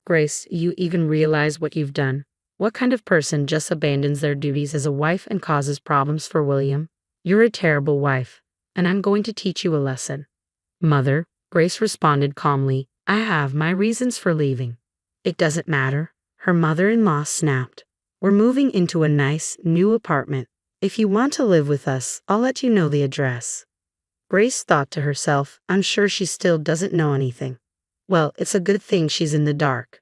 Grace, you even realize what you've done? What kind of person just abandons their duties as a wife and causes problems for William? You're a terrible wife, and I'm going to teach you a lesson. Mother, Grace responded calmly, I have my reasons for leaving. It doesn't matter, her mother-in-law snapped. We're moving into a nice, new apartment. If you want to live with us, I'll let you know the address. Grace thought to herself, I'm sure she still doesn't know anything. Well, it's a good thing she's in the dark.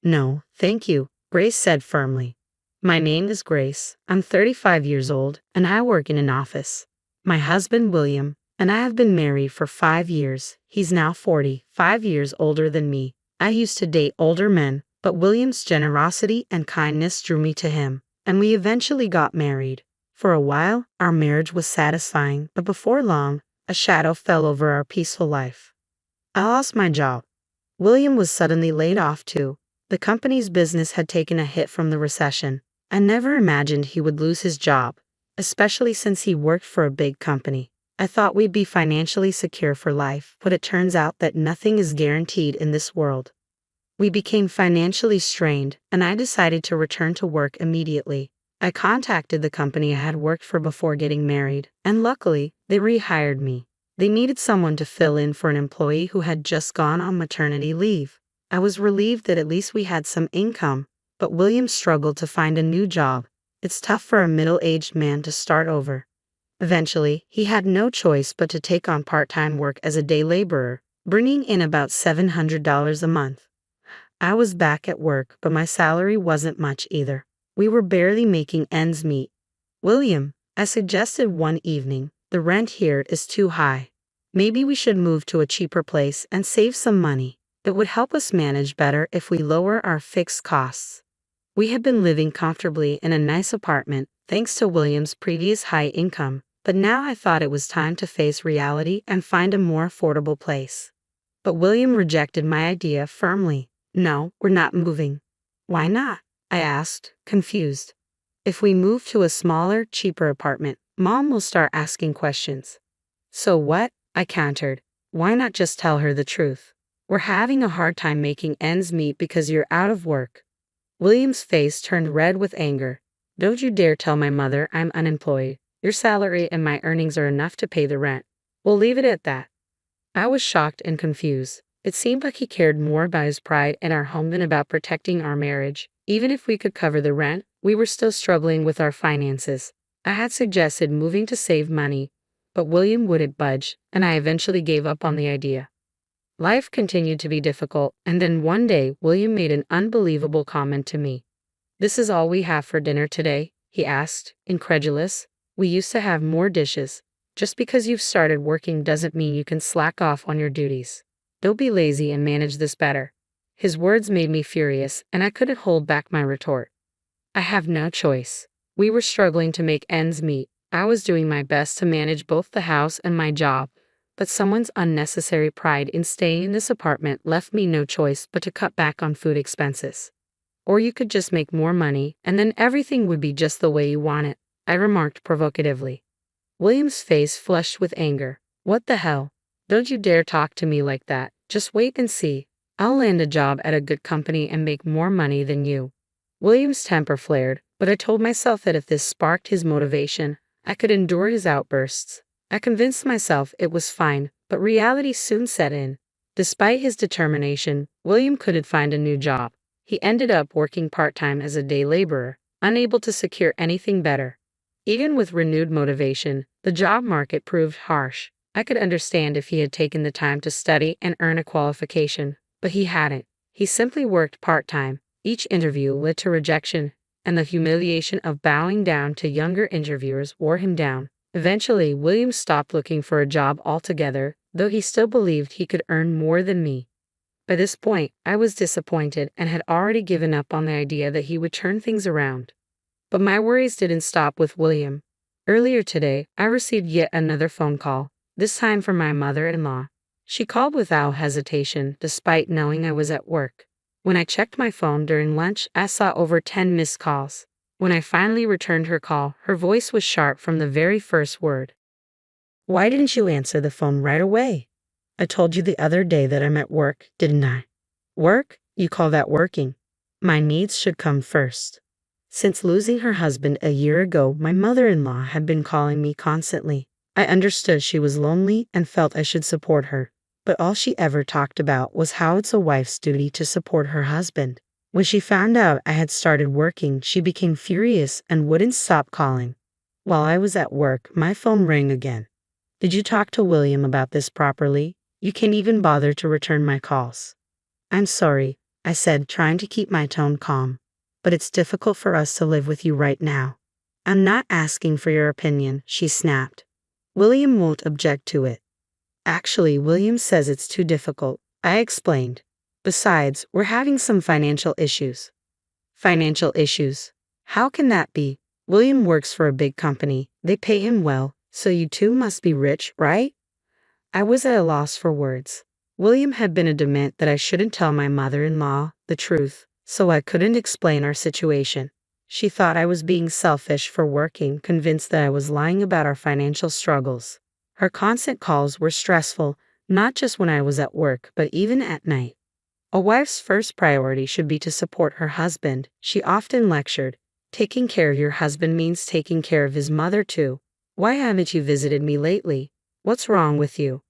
No, thank you, Grace said firmly. My name is Grace, I'm 35 years old, and I work in an office. My husband William, and I have been married for 5 years. He's now 45 years older than me. I used to date older men, but William's generosity and kindness drew me to him, and we eventually got married. For a while, our marriage was satisfying, but before long, a shadow fell over our peaceful life. I lost my job. William was suddenly laid off too. The company's business had taken a hit from the recession. I never imagined he would lose his job, especially since he worked for a big company. I thought we'd be financially secure for life, but it turns out that nothing is guaranteed in this world. We became financially strained, and I decided to return to work immediately. I contacted the company I had worked for before getting married, and luckily, they rehired me. They needed someone to fill in for an employee who had just gone on maternity leave. I was relieved that at least we had some income, but William struggled to find a new job. It's tough for a middle-aged man to start over. Eventually, he had no choice but to take on part-time work as a day laborer, bringing in about $700 a month. I was back at work, but my salary wasn't much either. We were barely making ends meet. William, I suggested one evening, the rent here is too high. Maybe we should move to a cheaper place and save some money. It would help us manage better if we lower our fixed costs. We had been living comfortably in a nice apartment, thanks to William's previous high income, but now I thought it was time to face reality and find a more affordable place. But William rejected my idea firmly. No, we're not moving. Why not? I asked, confused. If we move to a smaller, cheaper apartment, Mom will start asking questions. So what? I countered. Why not just tell her the truth? We're having a hard time making ends meet because you're out of work. William's face turned red with anger. Don't you dare tell my mother I'm unemployed. Your salary and my earnings are enough to pay the rent. We'll leave it at that. I was shocked and confused. It seemed like he cared more about his pride and our home than about protecting our marriage. Even if we could cover the rent, we were still struggling with our finances. I had suggested moving to save money, but William wouldn't budge, and I eventually gave up on the idea. Life continued to be difficult, and then one day, William made an unbelievable comment to me. This is all we have for dinner today? He asked, incredulous. We used to have more dishes. Just because you've started working doesn't mean you can slack off on your duties. Don't be lazy and manage this better. His words made me furious, and I couldn't hold back my retort. I have no choice. We were struggling to make ends meet. I was doing my best to manage both the house and my job, but someone's unnecessary pride in staying in this apartment left me no choice but to cut back on food expenses. Or you could just make more money, and then everything would be just the way you want it, I remarked provocatively. William's face flushed with anger. What the hell? Don't you dare talk to me like that. Just wait and see. I'll land a job at a good company and make more money than you. William's temper flared, but I told myself that if this sparked his motivation, I could endure his outbursts. I convinced myself it was fine, but reality soon set in. Despite his determination, William couldn't find a new job. He ended up working part-time as a day laborer, unable to secure anything better. Even with renewed motivation, the job market proved harsh. I could understand if he had taken the time to study and earn a qualification, but he hadn't. He simply worked part-time. Each interview led to rejection, and the humiliation of bowing down to younger interviewers wore him down. Eventually, William stopped looking for a job altogether, though he still believed he could earn more than me. By this point, I was disappointed and had already given up on the idea that he would turn things around. But my worries didn't stop with William. Earlier today, I received yet another phone call, this time from my mother-in-law. She called without hesitation, despite knowing I was at work. When I checked my phone during lunch, I saw over 10 missed calls. When I finally returned her call, her voice was sharp from the very first word. Why didn't you answer the phone right away? I told you the other day that I'm at work, didn't I? Work? You call that working? My needs should come first. Since losing her husband a year ago, my mother-in-law had been calling me constantly. I understood she was lonely and felt I should support her. But all she ever talked about was how it's a wife's duty to support her husband. When she found out I had started working, she became furious and wouldn't stop calling. While I was at work, my phone rang again. Did you talk to William about this properly? You can't even bother to return my calls. I'm sorry, I said, trying to keep my tone calm. But it's difficult for us to live with you right now. I'm not asking for your opinion, she snapped. William won't object to it. Actually, William says it's too difficult, I explained. Besides, we're having some financial issues. Financial issues? How can that be? William works for a big company. They pay him well, so you two must be rich, right? I was at a loss for words. William had been adamant that I shouldn't tell my mother-in-law the truth, so I couldn't explain our situation. She thought I was being selfish for working, convinced that I was lying about our financial struggles. Her constant calls were stressful, not just when I was at work, but even at night. A wife's first priority should be to support her husband, she often lectured. Taking care of your husband means taking care of his mother too. Why haven't you visited me lately? What's wrong with you?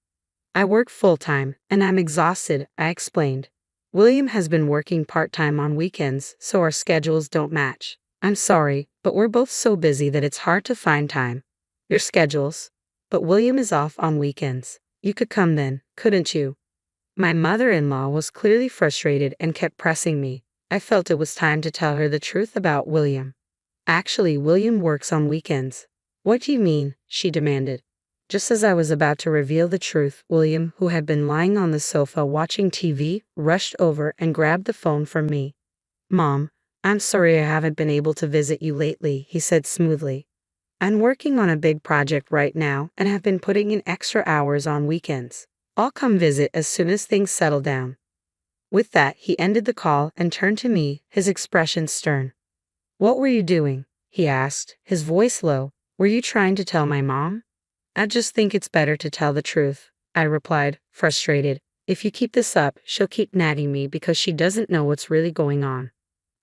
I work full-time, and I'm exhausted, I explained. William has been working part-time on weekends, so our schedules don't match. I'm sorry, but we're both so busy that it's hard to find time. Your schedules? But William is off on weekends. You could come then, couldn't you? My mother-in-law was clearly frustrated and kept pressing me. I felt it was time to tell her the truth about William. Actually, William works on weekends. What do you mean? She demanded. Just as I was about to reveal the truth, William, who had been lying on the sofa watching TV, rushed over and grabbed the phone from me. Mom, I'm sorry I haven't been able to visit you lately, he said smoothly. I'm working on a big project right now and have been putting in extra hours on weekends. I'll come visit as soon as things settle down. With that, he ended the call and turned to me, his expression stern. What were you doing? He asked, his voice low. Were you trying to tell my mom? I just think it's better to tell the truth, I replied, frustrated. If you keep this up, she'll keep nagging me because she doesn't know what's really going on.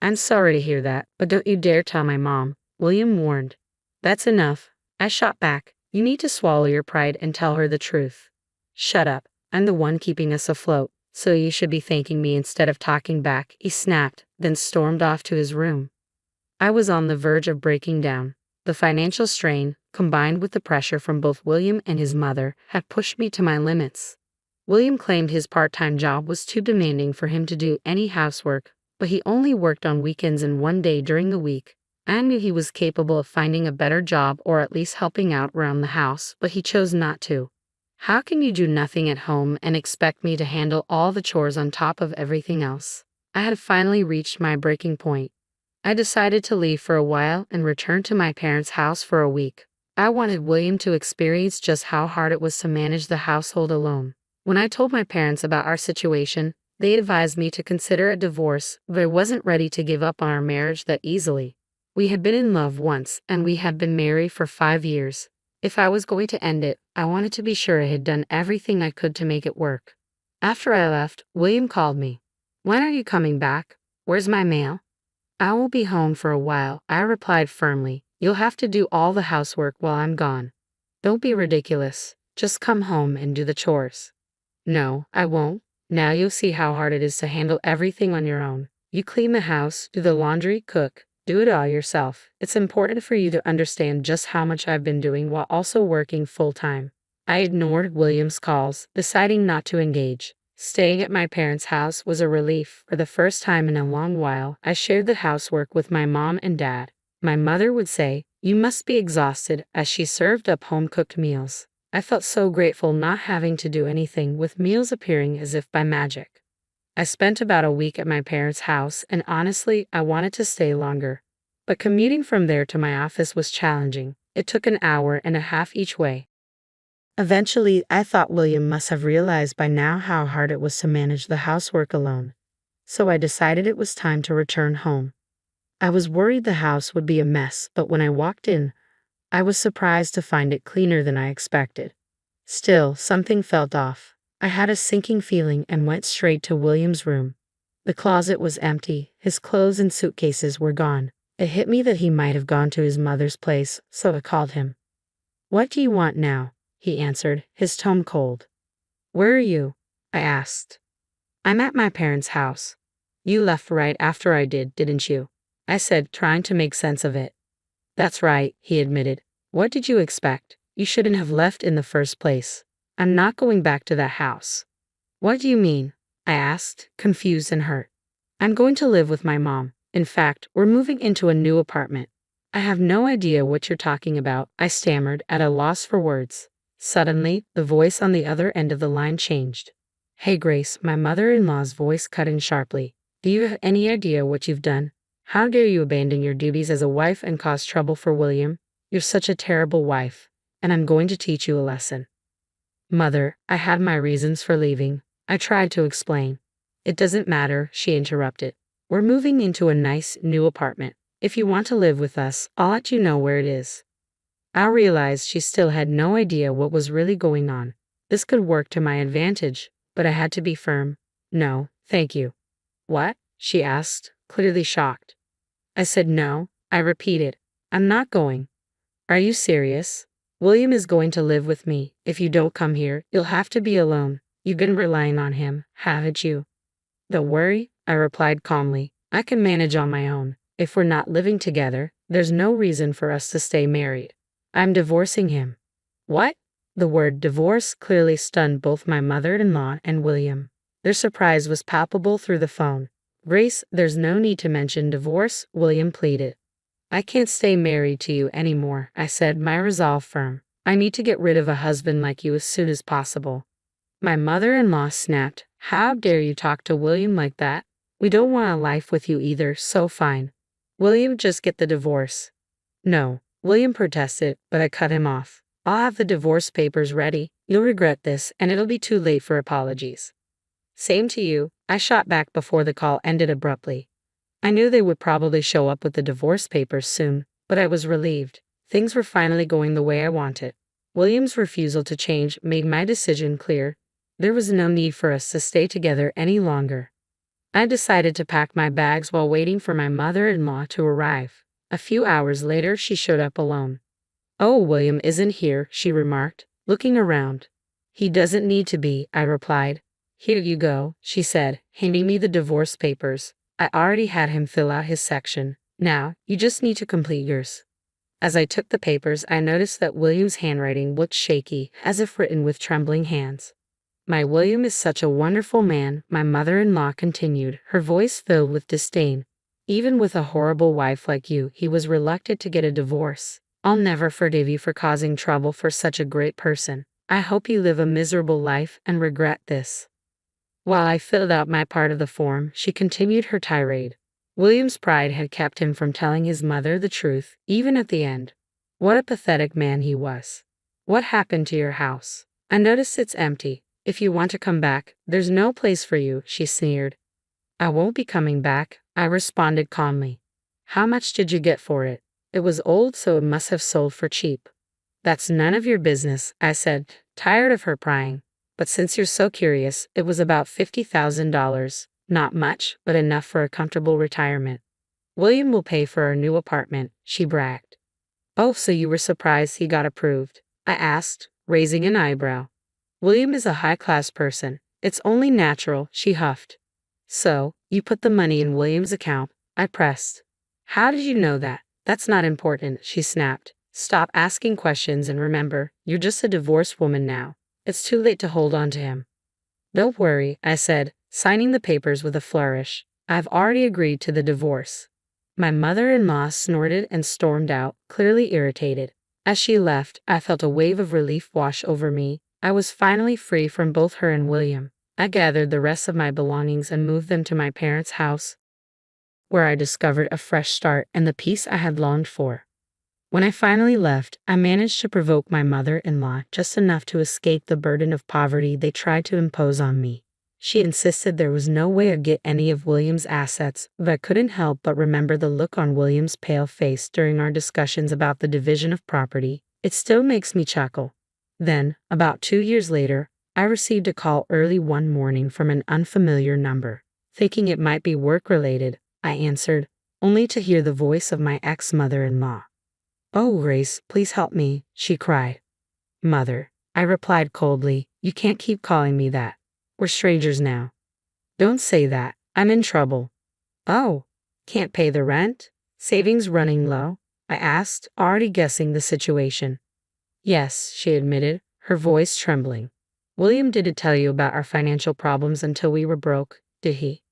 I'm sorry to hear that, but don't you dare tell my mom, William warned. That's enough, I shot back. You need to swallow your pride and tell her the truth. Shut up, I'm the one keeping us afloat, so you should be thanking me instead of talking back, he snapped, then stormed off to his room. I was on the verge of breaking down. The financial strain, combined with the pressure from both William and his mother, had pushed me to my limits. William claimed his part-time job was too demanding for him to do any housework, but he only worked on weekends and one day during the week. I knew he was capable of finding a better job or at least helping out around the house, but he chose not to. How can you do nothing at home and expect me to handle all the chores on top of everything else? I had finally reached my breaking point. I decided to leave for a while and return to my parents' house for a week. I wanted William to experience just how hard it was to manage the household alone. When I told my parents about our situation, they advised me to consider a divorce, but I wasn't ready to give up on our marriage that easily. We had been in love once, and we had been married for 5 years. If I was going to end it, I wanted to be sure I had done everything I could to make it work. After I left, William called me. When are you coming back? Where's my mail? I won't be home for a while, I replied firmly. You'll have to do all the housework while I'm gone. Don't be ridiculous. Just come home and do the chores. No, I won't. Now you'll see how hard it is to handle everything on your own. You clean the house, do the laundry, cook. Do it all yourself. It's important for you to understand just how much I've been doing while also working full-time. I ignored William's calls, deciding not to engage. Staying at my parents' house was a relief. For the first time in a long while, I shared the housework with my mom and dad. My mother would say, "You must be exhausted," as she served up home-cooked meals. I felt so grateful not having to do anything, with meals appearing as if by magic. I spent about a week at my parents' house, and honestly, I wanted to stay longer. But commuting from there to my office was challenging. It took an hour and a half each way. Eventually, I thought William must have realized by now how hard it was to manage the housework alone. So I decided it was time to return home. I was worried the house would be a mess, but when I walked in, I was surprised to find it cleaner than I expected. Still, something felt off. I had a sinking feeling and went straight to William's room. The closet was empty, his clothes and suitcases were gone. It hit me that he might have gone to his mother's place, so I called him. "What do you want now?" he answered, his tone cold. "Where are you?" I asked. "I'm at my parents' house." "You left right after I did, didn't you?" I said, trying to make sense of it. "That's right," he admitted. "What did you expect? You shouldn't have left in the first place. I'm not going back to that house." "What do you mean?" I asked, confused and hurt. "I'm going to live with my mom. In fact, we're moving into a new apartment." "I have no idea what you're talking about," I stammered, at a loss for words. Suddenly, the voice on the other end of the line changed. "Hey Grace," my mother-in-law's voice cut in sharply. "Do you have any idea what you've done? How dare you abandon your duties as a wife and cause trouble for William? You're such a terrible wife, and I'm going to teach you a lesson." "Mother, I had my reasons for leaving," I tried to explain. "It doesn't matter," she interrupted. "We're moving into a nice, new apartment. If you want to live with us, I'll let you know where it is." I realized she still had no idea what was really going on. This could work to my advantage, but I had to be firm. "No, thank you." "What?" she asked, clearly shocked. I said no. I repeated, "I'm not going." "Are you serious? William is going to live with me. If you don't come here, you'll have to be alone. You've been relying on him, haven't you?" "Don't worry," I replied calmly. "I can manage on my own. If we're not living together, there's no reason for us to stay married. I'm divorcing him." "What?" The word divorce clearly stunned both my mother-in-law and William. Their surprise was palpable through the phone. "Grace, there's no need to mention divorce," William pleaded. "I can't stay married to you anymore," I said, my resolve firm. "I need to get rid of a husband like you as soon as possible." My mother-in-law snapped, "How dare you talk to William like that? We don't want a life with you either, so fine. William, just get the divorce." "No," William protested, but I cut him off. "I'll have the divorce papers ready. You'll regret this, and it'll be too late for apologies." "Same to you," I shot back before the call ended abruptly. I knew they would probably show up with the divorce papers soon, but I was relieved. Things were finally going the way I wanted. William's refusal to change made my decision clear. There was no need for us to stay together any longer. I decided to pack my bags while waiting for my mother-in-law to arrive. A few hours later, she showed up alone. "Oh, William isn't here," she remarked, looking around. "He doesn't need to be," I replied. "Here you go," she said, handing me the divorce papers. "I already had him fill out his section. Now, you just need to complete yours." As I took the papers, I noticed that William's handwriting looked shaky, as if written with trembling hands. "My William is such a wonderful man," my mother-in-law continued, her voice filled with disdain. "Even with a horrible wife like you, he was reluctant to get a divorce. I'll never forgive you for causing trouble for such a great person. I hope you live a miserable life and regret this." While I filled out my part of the form, she continued her tirade. William's pride had kept him from telling his mother the truth, even at the end. What a pathetic man he was. "What happened to your house? I noticed it's empty. If you want to come back, there's no place for you," she sneered. "I won't be coming back," I responded calmly. "How much did you get for it?" "It was old, so it must have sold for cheap." "That's none of your business," I said, tired of her prying. "But since you're so curious, it was about $50,000. Not much, but enough for a comfortable retirement. William will pay for our new apartment," she bragged. "Oh, so you were surprised he got approved?" I asked, raising an eyebrow. "William is a high-class person. It's only natural," she huffed. "So, you put the money in William's account?" I pressed. "How did you know that?" "That's not important," she snapped. "Stop asking questions and remember, you're just a divorced woman now. It's too late to hold on to him." "Don't worry," I said, signing the papers with a flourish. "I've already agreed to the divorce." My mother-in-law snorted and stormed out, clearly irritated. As she left, I felt a wave of relief wash over me. I was finally free from both her and William. I gathered the rest of my belongings and moved them to my parents' house, where I discovered a fresh start and the peace I had longed for. When I finally left, I managed to provoke my mother-in-law just enough to escape the burden of poverty they tried to impose on me. She insisted there was no way I'd get any of William's assets, but I couldn't help but remember the look on William's pale face during our discussions about the division of property. It still makes me chuckle. Then, about 2 years later, I received a call early one morning from an unfamiliar number. thinking it might be work-related, I answered, only to hear the voice of my ex-mother-in-law. "Oh, Grace, please help me," she cried. "Mother," I replied coldly, "you can't keep calling me that. We're strangers now." "Don't say that. I'm in trouble." "Oh, can't pay the rent? Savings running low?" I asked, already guessing the situation. "Yes," she admitted, her voice trembling. "William didn't tell you about our financial problems until we were broke, did he?"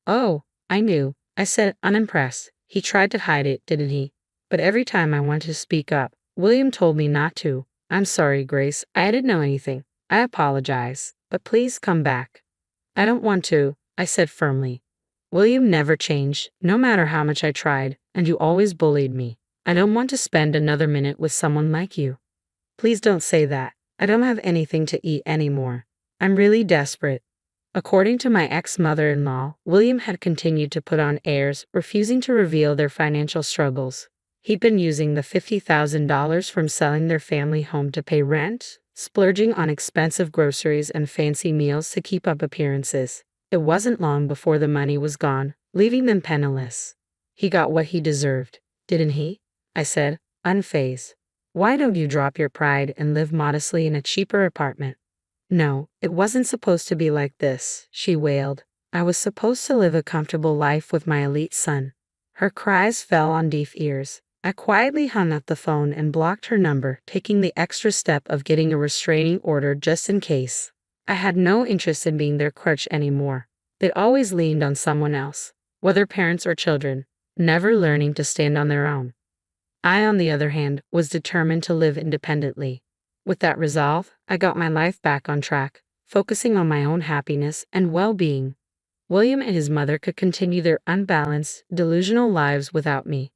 "Oh, I knew," I said, unimpressed. "He tried to hide it, didn't he? But every time I wanted to speak up, William told me not to." "I'm sorry, Grace. I didn't know anything. I apologize. But please come back." "I don't want to," I said firmly. "William never changed, no matter how much I tried, and you always bullied me. I don't want to spend another minute with someone like you." "Please don't say that. I don't have anything to eat anymore. I'm really desperate." According to my ex-mother-in-law, William had continued to put on airs, refusing to reveal their financial struggles. He'd been using the $50,000 from selling their family home to pay rent, splurging on expensive groceries and fancy meals to keep up appearances. It wasn't long before the money was gone, leaving them penniless. "He got what he deserved, didn't he?" I said, unfazed. "Why don't you drop your pride and live modestly in a cheaper apartment?" "No, it wasn't supposed to be like this," she wailed. "I was supposed to live a comfortable life with my elite son." Her cries fell on deaf ears. I quietly hung up the phone and blocked her number, taking the extra step of getting a restraining order just in case. I had no interest in being their crutch anymore. They'd always leaned on someone else, whether parents or children, never learning to stand on their own. I, on the other hand, was determined to live independently. With that resolve, I got my life back on track, focusing on my own happiness and well-being. William and his mother could continue their unbalanced, delusional lives without me.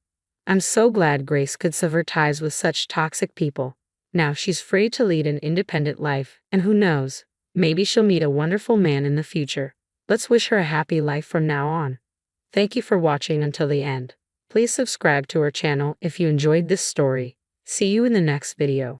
I'm so glad Grace could sever ties with such toxic people. Now she's free to lead an independent life, and who knows, maybe she'll meet a wonderful man in the future. Let's wish her a happy life from now on. Thank you for watching until the end. Please subscribe to our channel if you enjoyed this story. See you in the next video.